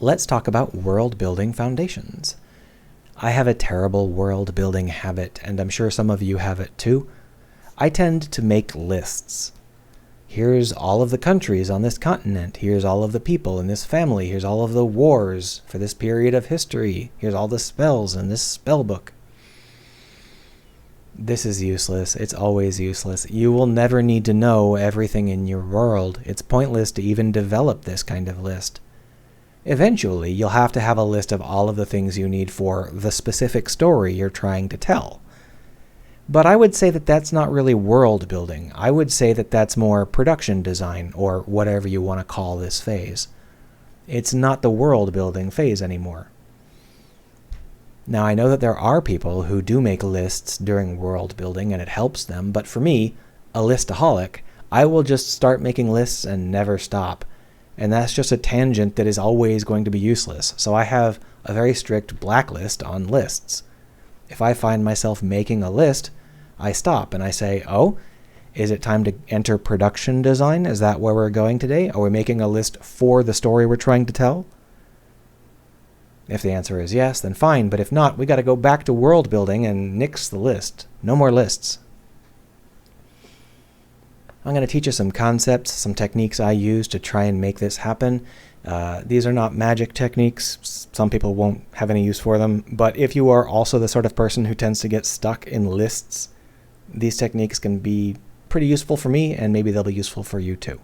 let's talk about world-building foundations. I have a terrible world-building habit, and I'm sure some of you have it too. I tend to make lists. Here's all of the countries on this continent. Here's all of the people in this family. Here's all of the wars for this period of history. Here's all the spells in this spell book. This is useless. It's always useless. You will never need to know everything in your world. It's pointless to even develop this kind of list. Eventually, you'll have to have a list of all of the things you need for the specific story you're trying to tell. But I would say that that's not really world building. I would say that that's more production design, or whatever you want to call this phase. It's not the world building phase anymore. Now, I know that there are people who do make lists during world building and it helps them, but for me, a listaholic, I will just start making lists and never stop. And that's just a tangent that is always going to be useless. So I have a very strict blacklist on lists. If I find myself making a list, I stop and I say, oh, is it time to enter production design? Is that where we're going today? Are we making a list for the story we're trying to tell? If the answer is yes, then fine. But if not, we got to go back to world building and nix the list. No more lists. I'm going to teach you some concepts, some techniques I use to try and make this happen. These are not magic techniques. Some people won't have any use for them. But if you are also the sort of person who tends to get stuck in lists, these techniques can be pretty useful for me, and maybe they'll be useful for you too.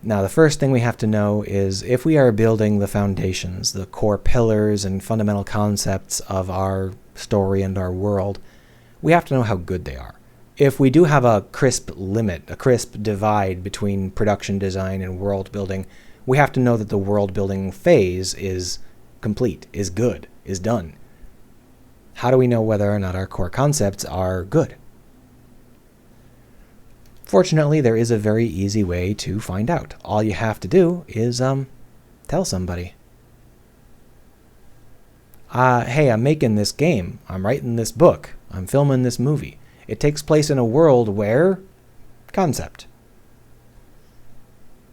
Now, the first thing we have to know is if we are building the foundations, the core pillars and fundamental concepts of our story and our world, we have to know how good they are. If we do have a crisp limit, a crisp divide between production design and world building, we have to know that the world building phase is complete, is good, is done. How do we know whether or not our core concepts are good? Fortunately, there is a very easy way to find out. All you have to do is tell somebody. Hey, I'm making this game. I'm writing this book. I'm filming this movie. It takes place in a world where... concept.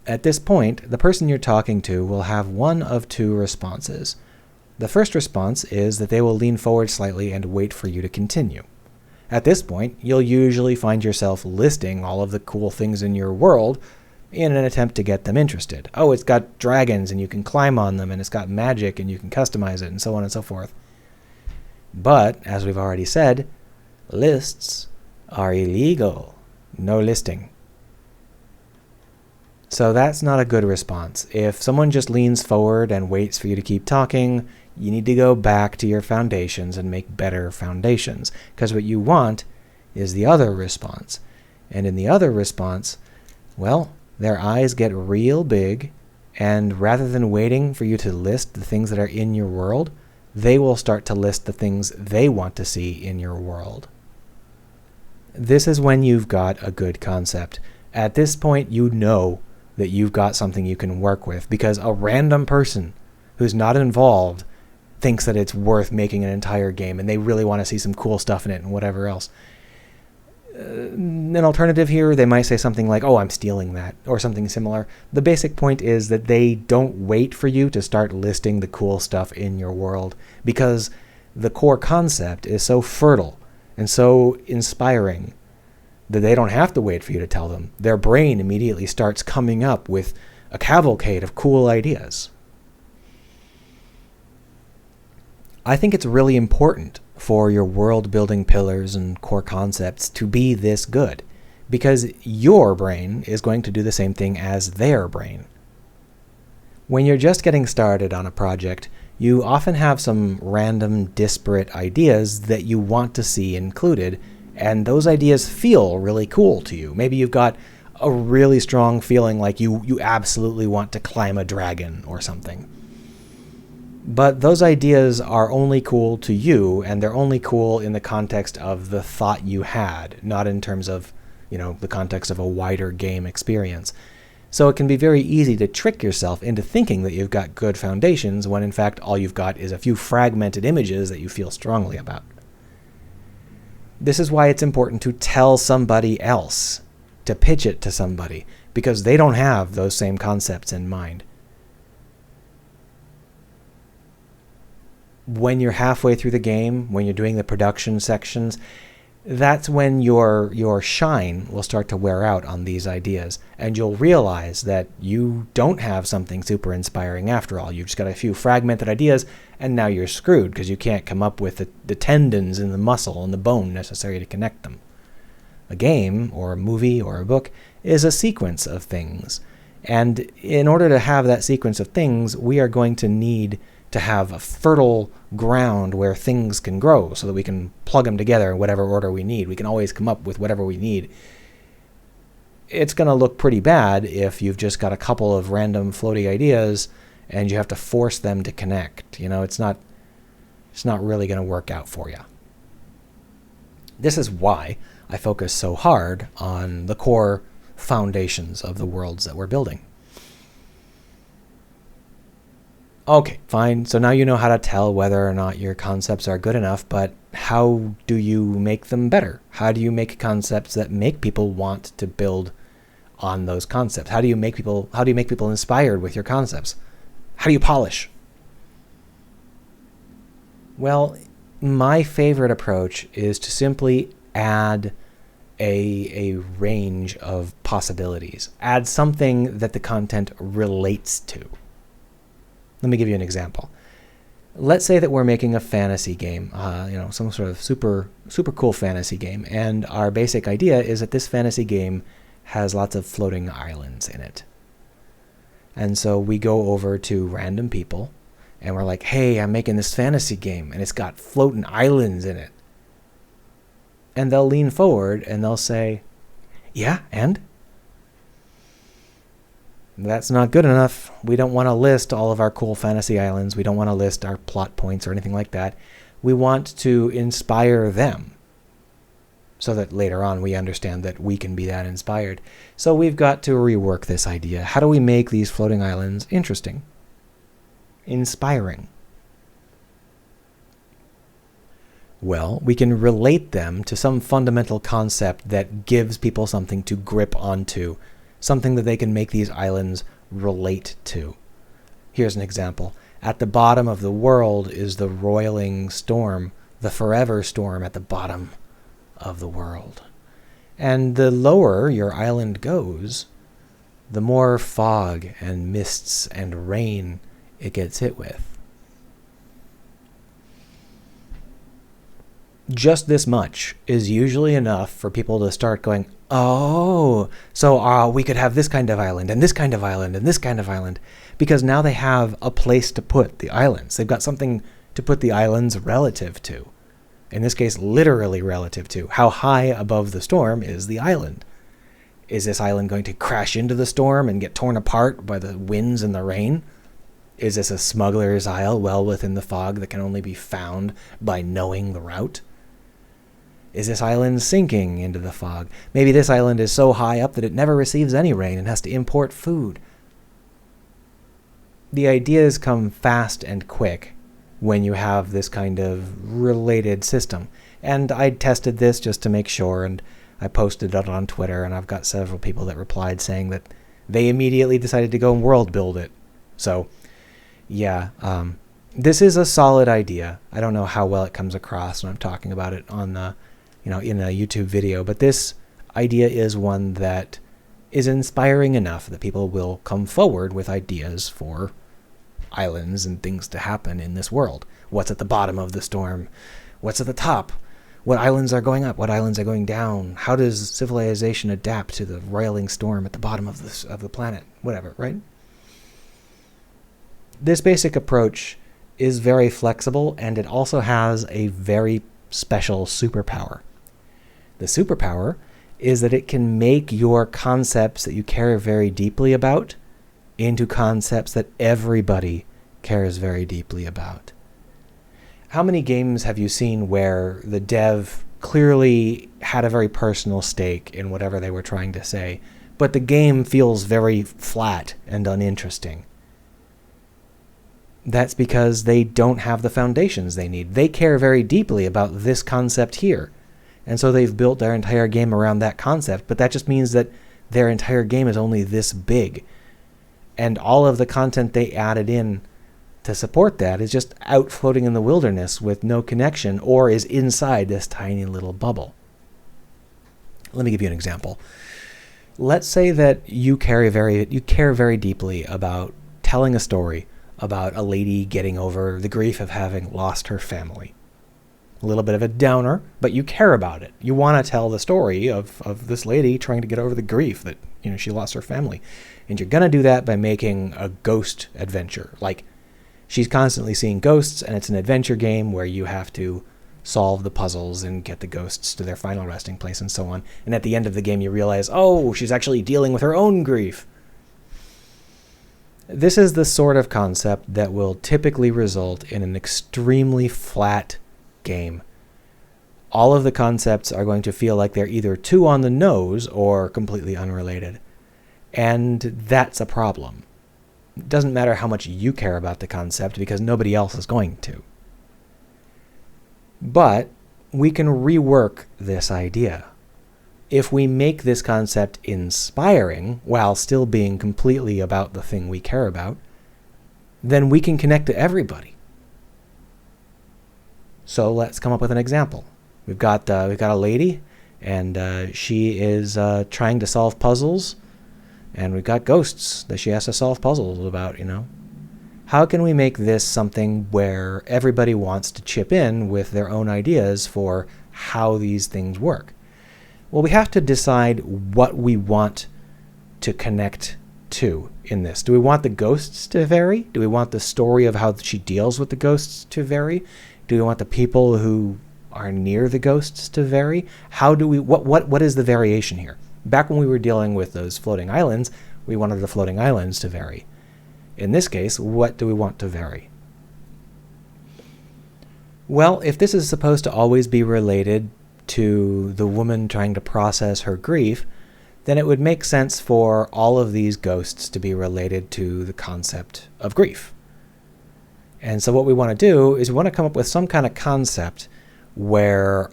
At this point, the person you're talking to will have one of two responses. The first response is that they will lean forward slightly and wait for you to continue. At this point, you'll usually find yourself listing all of the cool things in your world in an attempt to get them interested. Oh, it's got dragons and you can climb on them, and it's got magic and you can customize it, and so on and so forth. But, as we've already said, lists are illegal. No listing. So that's not a good response. If someone just leans forward and waits for you to keep talking, you need to go back to your foundations and make better foundations. Because what you want is the other response. And in the other response, well, their eyes get real big, and rather than waiting for you to list the things that are in your world, they will start to list the things they want to see in your world. This is when you've got a good concept. At this point, you know that you've got something you can work with, because a random person who's not involved thinks that it's worth making an entire game and they really want to see some cool stuff in it and whatever else. An alternative here, they might say something like, oh, I'm stealing that, or something similar. The basic point is that they don't wait for you to start listing the cool stuff in your world, because the core concept is so fertile and so inspiring that they don't have to wait for you to tell them. Their brain immediately starts coming up with a cavalcade of cool ideas. I think it's really important for your world-building pillars and core concepts to be this good, because your brain is going to do the same thing as their brain. When you're just getting started on a project, you often have some random disparate ideas that you want to see included, and those ideas feel really cool to you. Maybe you've got a really strong feeling like you absolutely want to climb a dragon or something. But those ideas are only cool to you, and they're only cool in the context of the thought you had, not in terms of, the context of a wider game experience. So it can be very easy to trick yourself into thinking that you've got good foundations when in fact all you've got is a few fragmented images that you feel strongly about. This is why it's important to tell somebody else, to pitch it to somebody, because they don't have those same concepts in mind. when you're halfway through the game, when you're doing the production sections, that's when your shine will start to wear out on these ideas, and you'll realize that you don't have something super inspiring after all. You've just got a few fragmented ideas, and now you're screwed because you can't come up with the tendons and the muscle and the bone necessary to connect them. A game or a movie or a book is a sequence of things, and in order to have that sequence of things, we are going to need to have a fertile ground where things can grow so that we can plug them together in whatever order we need. We can always come up with whatever we need. It's going to look pretty bad if you've just got a couple of random floaty ideas and you have to force them to connect. It's not really going to work out for you. This is why I focus so hard on the core foundations of the worlds that we're building. Okay, fine. So now you know how to tell whether or not your concepts are good enough, but how do you make them better? How do you make concepts that make people want to build on those concepts? How do you make people inspired with your concepts? How do you polish? Well, my favorite approach is to simply add a range of possibilities. Add something that the content relates to. Let me give you an example. Let's say that we're making a fantasy game, some sort of super cool fantasy game, and our basic idea is that this fantasy game has lots of floating islands in it. And so we go over to random people, and we're like, hey, I'm making this fantasy game, and it's got floating islands in it. And they'll lean forward, and they'll say, yeah, and? That's not good enough. We don't want to list all of our cool fantasy islands. We don't want to list our plot points or anything like that. We want to inspire them so that later on we understand that we can be that inspired. So we've got to rework this idea. How do we make these floating islands interesting, inspiring? Well, we can relate them to some fundamental concept that gives people something to grip onto, something that they can make these islands relate to. Here's an example. At the bottom of the world is the roiling storm, the forever storm at the bottom of the world. And the lower your island goes, the more fog and mists and rain it gets hit with. Just this much is usually enough for people to start going, oh, so we could have this kind of island and this kind of island and this kind of island, because now they have a place to put the islands. They've got something to put the islands relative to. In this case, literally relative to. How high above the storm is the island? Is this island going to crash into the storm and get torn apart by the winds and the rain? Is this a smuggler's isle well within the fog that can only be found by knowing the route? Is this island sinking into the fog? Maybe this island is so high up that it never receives any rain and has to import food. The ideas come fast and quick when you have this kind of related system. And I tested this just to make sure, and I posted it on Twitter, and I've got several people that replied saying that they immediately decided to go and world build it. So, yeah, this is a solid idea. I don't know how well it comes across when I'm talking about it on in a YouTube video, but this idea is one that is inspiring enough that people will come forward with ideas for islands and things to happen in this world. What's at the bottom of the storm? What's at the top? What islands are going up? What islands are going down? How does civilization adapt to the roiling storm at the bottom of the planet? Whatever, right? This basic approach is very flexible, and it also has a very special superpower. The superpower is that it can make your concepts that you care very deeply about into concepts that everybody cares very deeply about. How many games have you seen where the dev clearly had a very personal stake in whatever they were trying to say, but the game feels very flat and uninteresting? That's because they don't have the foundations they need. They care very deeply about this concept here. And so they've built their entire game around that concept, but that just means that their entire game is only this big. And all of the content they added in to support that is just out floating in the wilderness with no connection, or is inside this tiny little bubble. Let me give you an example. Let's say that you care very deeply about telling a story about a lady getting over the grief of having lost her family. A little bit of a downer, but you care about it. You want to tell the story of this lady trying to get over the grief that, she lost her family. And you're going to do that by making a ghost adventure. Like, she's constantly seeing ghosts, and it's an adventure game where you have to solve the puzzles and get the ghosts to their final resting place and so on. And at the end of the game, you realize, oh, she's actually dealing with her own grief. This is the sort of concept that will typically result in an extremely flat game. All of the concepts are going to feel like they're either too on the nose or completely unrelated. And that's a problem. It doesn't matter how much you care about the concept, because nobody else is going to. But we can rework this idea. If we make this concept inspiring while still being completely about the thing we care about, then we can connect to everybody. So let's come up with an example. We've got a lady, and she is trying to solve puzzles, and we've got ghosts that she has to solve puzzles about, How can we make this something where everybody wants to chip in with their own ideas for how these things work? Well, we have to decide what we want to connect to in this. Do we want the ghosts to vary? Do we want the story of how she deals with the ghosts to vary? Do we want the people who are near the ghosts to vary? What is the variation here? Back when we were dealing with those floating islands, we wanted the floating islands to vary. In this case, what do we want to vary? Well, if this is supposed to always be related to the woman trying to process her grief, then it would make sense for all of these ghosts to be related to the concept of grief. And so what we want to do is we want to come up with some kind of concept where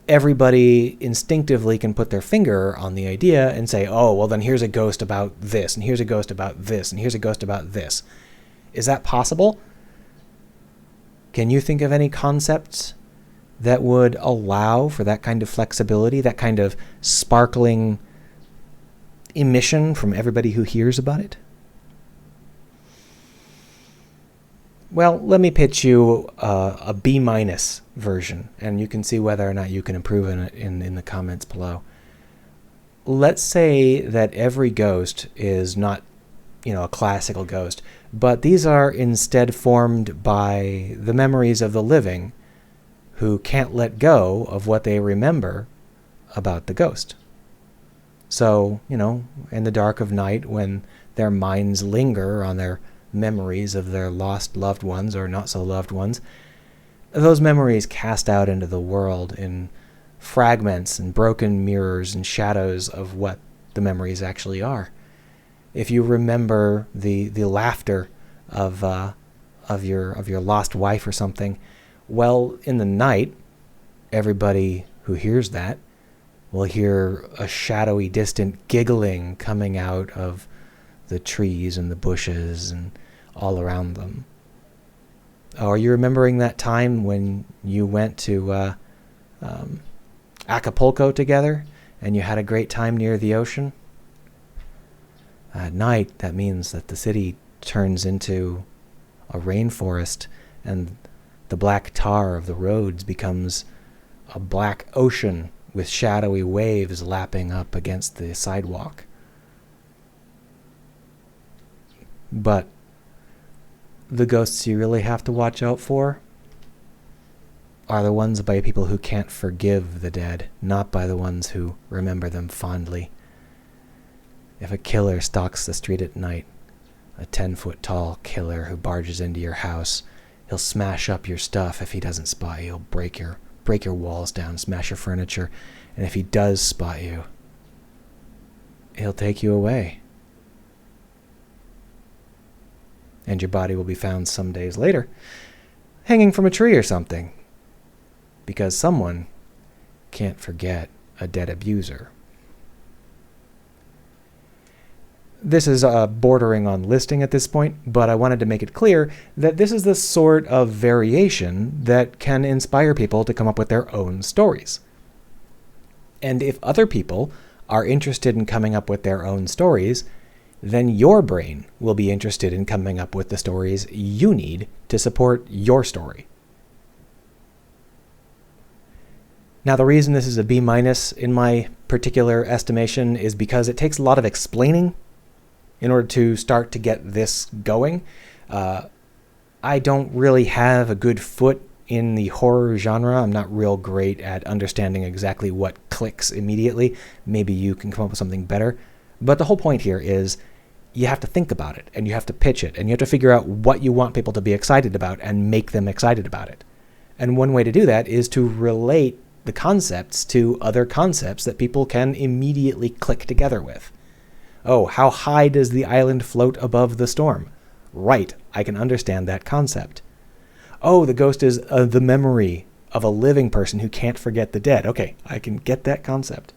everybody instinctively can put their finger on the idea and say, oh, well, then here's a ghost about this, and here's a ghost about this, and here's a ghost about this. Is that possible? Can you think of any concepts that would allow for that kind of flexibility, that kind of sparkling emission from everybody who hears about it? Well, let me pitch you a B- version, and you can see whether or not you can improve on it in the comments below. Let's say that every ghost is not, a classical ghost, but these are instead formed by the memories of the living who can't let go of what they remember about the ghost. So, in the dark of night, when their minds linger on their memories of their lost loved ones or not so loved ones, those memories cast out into the world in fragments and broken mirrors and shadows of what the memories actually are. If you remember the laughter of your lost wife or something, well, in the night, everybody who hears that will hear a shadowy, distant giggling coming out of the trees and the bushes and all around them. Oh, are you remembering that time when you went to Acapulco together and you had a great time near the ocean? At night, that means that the city turns into a rainforest, and the black tar of the roads becomes a black ocean with shadowy waves lapping up against the sidewalk. But the ghosts you really have to watch out for are the ones by people who can't forgive the dead, not by the ones who remember them fondly. If a killer stalks the street at night, a 10-foot tall killer who barges into your house, he'll smash up your stuff. If he doesn't spot you, he'll break your walls down, smash your furniture, and if he does spot you, he'll take you away. And your body will be found some days later, hanging from a tree or something, because someone can't forget a dead abuser. This is bordering on listing at this point, but I wanted to make it clear that this is the sort of variation that can inspire people to come up with their own stories. And if other people are interested in coming up with their own stories, then your brain will be interested in coming up with the stories you need to support your story. Now, the reason this is a B- in my particular estimation is because it takes a lot of explaining in order to start to get this going. I don't really have a good foot in the horror genre. I'm not real great at understanding exactly what clicks immediately. Maybe you can come up with something better. But the whole point here is you have to think about it, and you have to pitch it, and you have to figure out what you want people to be excited about and make them excited about it. And one way to do that is to relate the concepts to other concepts that people can immediately click together with. Oh, how high does the island float above the storm? Right, I can understand that concept. Oh, the ghost is the memory of a living person who can't forget the dead. Okay, I can get that concept.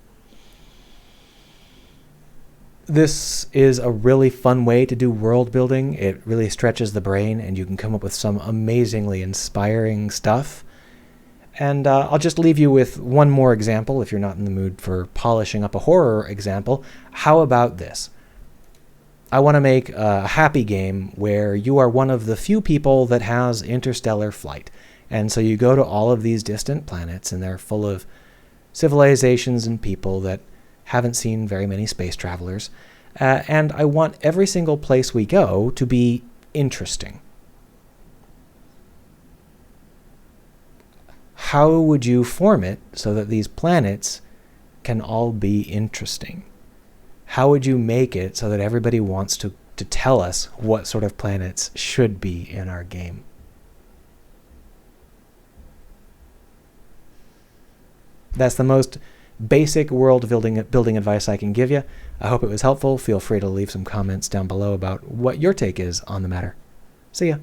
This is a really fun way to do world building. It really stretches the brain, and you can come up with some amazingly inspiring stuff. And I'll just leave you with one more example if you're not in the mood for polishing up a horror example. How about this? I want to make a happy game where you are one of the few people that has interstellar flight. And so you go to all of these distant planets, and they're full of civilizations and people that haven't seen very many space travelers. And I want every single place we go to be interesting. How would you form it so that these planets can all be interesting? How would you make it so that everybody wants to tell us what sort of planets should be in our game? That's the most basic world building advice I can give you. I hope it was helpful. Feel free to leave some comments down below about what your take is on the matter. See ya.